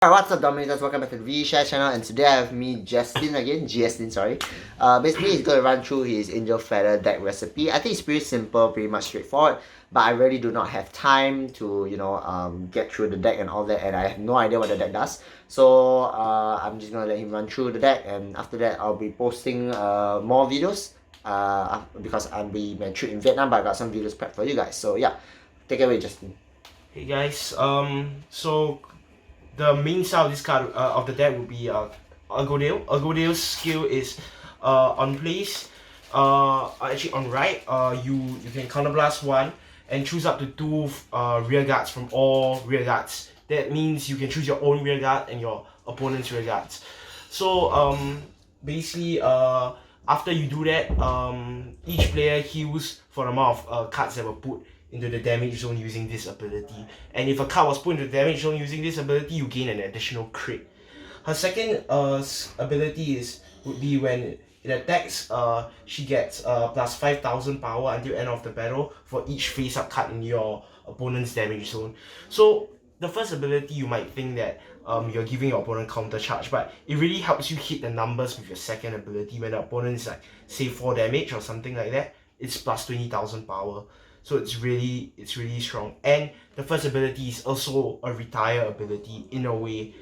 Alright, what's up, Dominators? Welcome back to the V-Share channel, and today I have me, Jestin again. Jestin, sorry. Basically, he's going to run through his Angel Feather deck recipe. I think it's pretty simple, pretty much straightforward, but I really do not have time to, get through the deck and all that, and I have no idea what the deck does. So, I'm just going to let him run through the deck, and after that, I'll be posting more videos. Because I'll be my trip in Vietnam, but I got some videos prepped for you guys. So, yeah, take it away, Jestin. Hey guys, so the main style of this card of the deck would be Argodale. Argodale's skill is on place, actually on right. You can counterblast one and choose up to two rear guards from all rear guards. That means you can choose your own rear guard and your opponent's rear guards. So basically after you do that, each player heals for the amount of cards that were put into the damage zone using this ability. And if a card was put into the damage zone using this ability, you gain an additional crit. Her second ability would be when it attacks, she gets plus 5,000 power until end of the battle for each face-up card in your opponent's damage zone. So the first ability, you might think that you're giving your opponent counter charge, but it really helps you hit the numbers with your second ability. When the opponent is like, say, 4 damage or something like that, it's plus 20,000 power. So it's really strong. And the first ability is also a retire ability in a way.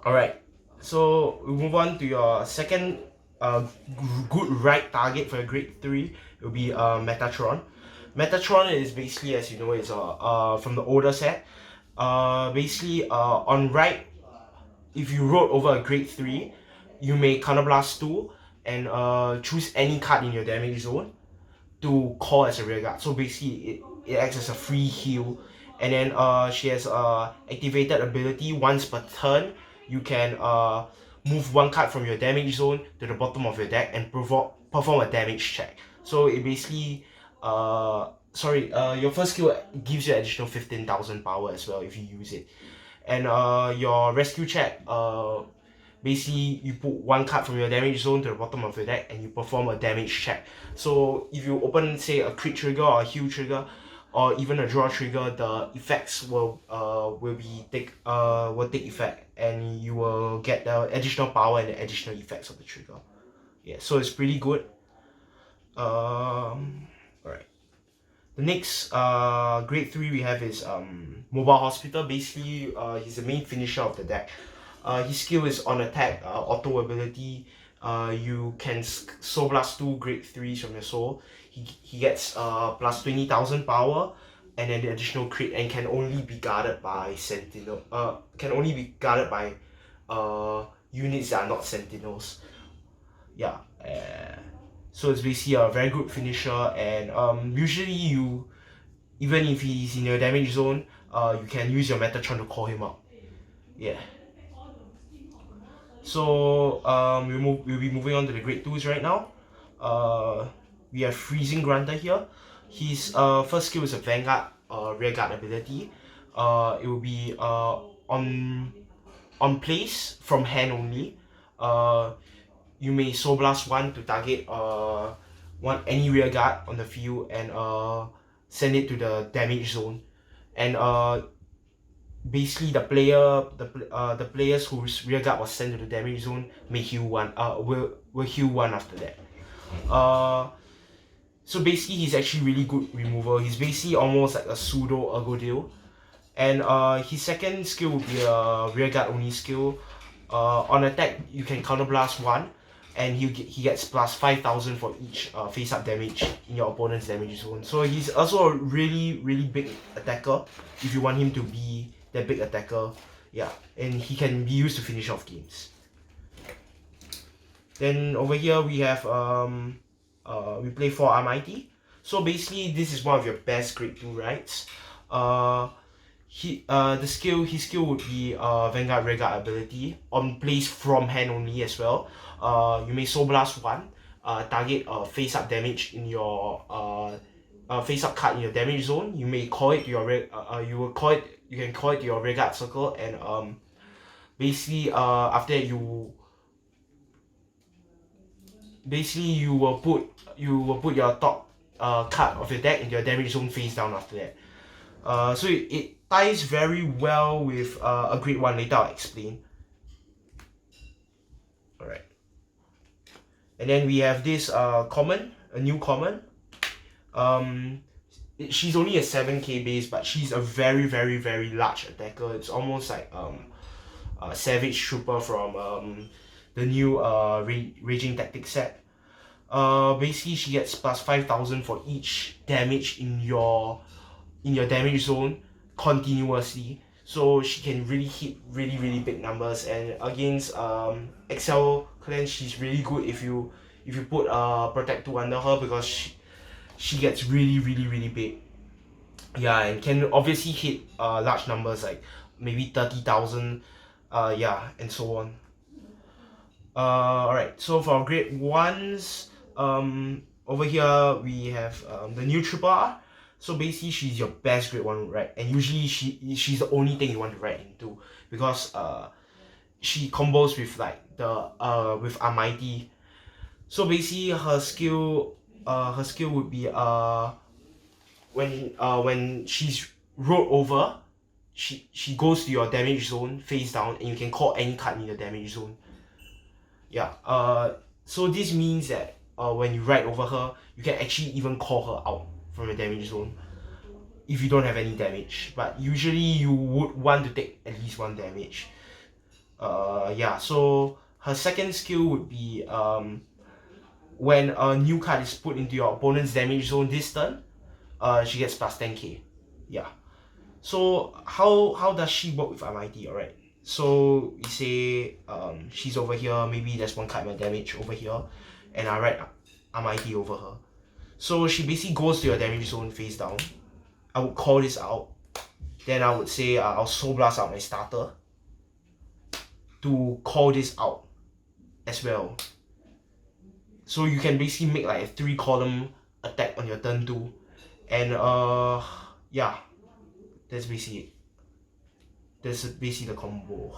Alright, so we move on to your second good right target for a grade 3. It will be Metatron. Metatron is basically, as you know, is from the older set. Basically, on right, if you roll over a grade 3, you may counterblast 2 and choose any card in your damage zone to call as a rear guard. So basically it acts as a free heal. And then she has activated ability. Once per turn, you can move one card from your damage zone to the bottom of your deck and perform a damage check. So it basically your first skill gives you additional 15,000 power as well if you use it. And your rescue check, basically you put one card from your damage zone to the bottom of your deck and you perform a damage check. So if you open, say, a crit trigger or a heal trigger or even a draw trigger, the effects will take effect and you will get the additional power and the additional effects of the trigger. Yeah, so it's pretty good. Alright. The next grade 3 we have is Mobile Hospital. Basically, he's the main finisher of the deck. His skill is on attack, auto ability. You can Soul Blast 2 grade 3s from your soul. He gets plus 20,000 power and then the additional crit, and can only be guarded by Sentinel. Can only be guarded by units that are not Sentinels. Yeah. So it's basically a very good finisher, and usually even if he's in your damage zone, you can use your Metatron to call him out. Yeah. So we'll be moving on to the grade 2s right now. We have Freezing Grunter here. His first skill is a Vanguard rear guard ability. It will be on place from hand only. You may Soul Blast 1 to target any rear guard on the field and send it to the damage zone. And basically the players whose rear guard was sent to the damage zone may heal one. Will heal one after that. So basically he's actually really good removal. He's basically almost like a pseudo Argodale. And his second skill would be a rear guard only skill. On attack, you can counterblast 1, and he gets plus 5,000 for each face-up damage in your opponent's damage zone. So he's also a really big attacker if you want him to be that big attacker. Yeah, and he can be used to finish off games. Then over here we have we play 4 Almighty. So basically this is one of your best grade 2 rights. His skill would be Vanguard rear guard ability on place from hand only as well. You may Soul Blast 1, target face-up damage in your face-up card in your damage zone. You may call it to your you can call it to your rear guard circle, and basically after that you will put your top card of your deck in your damage zone face down after that. So it ties very well with a grade 1. Later I'll explain. Alright. And then we have this common, a new common. She's only a 7k base, but she's a very large attacker. It's almost like a Savage Trooper from the new Raging Tactics set. Basically she gets plus 5,000 for each damage in your damage zone continuously. So she can really hit really big numbers, and against Excel clan she's really good if you put Protect 2 under her, because she gets really big. Yeah, and can obviously hit large numbers like maybe 30,000, yeah, and so on. Alright, so for grade 1s, over here we have the new Triple R. So basically she's your best grade 1, right? And usually she's the only thing you want to write into, because she combos with like the with Almighty. So basically her skill would be when she's rolled over, she goes to your damage zone face down, and you can call any card in your damage zone. Yeah. So this means that when you ride over her, you can actually even call her out from the damage zone if you don't have any damage. But usually you would want to take at least 1 damage. Yeah. So her second skill would be when a new card is put into your opponent's damage zone this turn, she gets plus 10k. Yeah. So how does she work with Almighty? Alright. So we say she's over here, maybe there's 1 card my damage over here, and I write Almighty over her. So she basically goes to your damage zone face down. I would call this out. Then I would say I'll Soul Blast out my starter to call this out as well. So you can basically make like a 3-column attack on your turn 2. And yeah, that's basically it. That's basically the combo.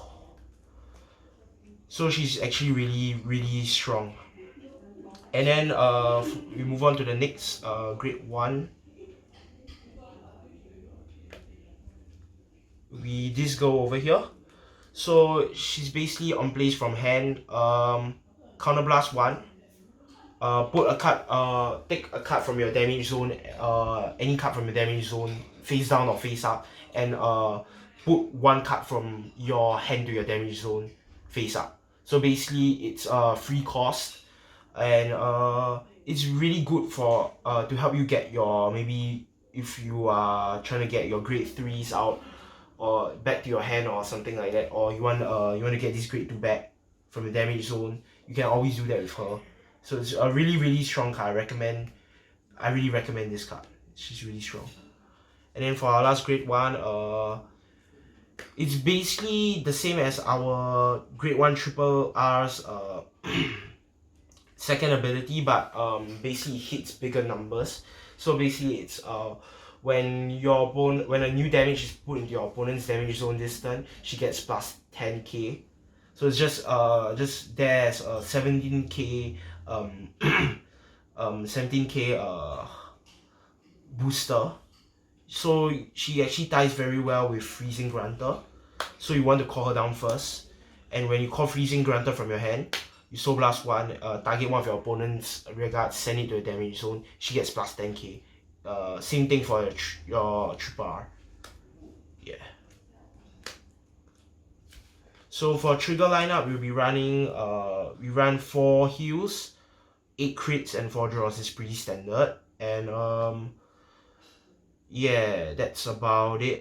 So she's actually really strong. And then we move on to the next grade 1. This girl over here. So she's basically on place from hand. Counterblast 1. Put a card. Take a card from your damage zone. Any card from your damage zone, face down or face up, and put 1 card from your hand to your damage zone, face up. So basically, it's free cost, and it's really good for to help you get your, maybe if you are trying to get your grade 3s out or back to your hand or something like that, or you want to get this grade 2 back from the damage zone, you can always do that with her. So it's a really strong card. I really recommend this card. She's really strong. And then for our last grade 1, it's basically the same as our grade 1 Triple R's second ability, but basically hits bigger numbers. So basically it's when a new damage is put into your opponent's damage zone this turn, she gets plus 10k. So it's just there's a 17k 17k booster. So she actually ties very well with Freezing Granter. So you want to call her down first, and when you call Freezing Granter from your hand, you Soul Blast 1, target 1 of your opponent's rear guard, send it to a damage zone. She gets plus 10k. Same thing for your Triple R. Yeah. So for trigger lineup, we'll be running we run 4 heals, 8 crits, and 4 draws. Is pretty standard. And yeah, that's about it.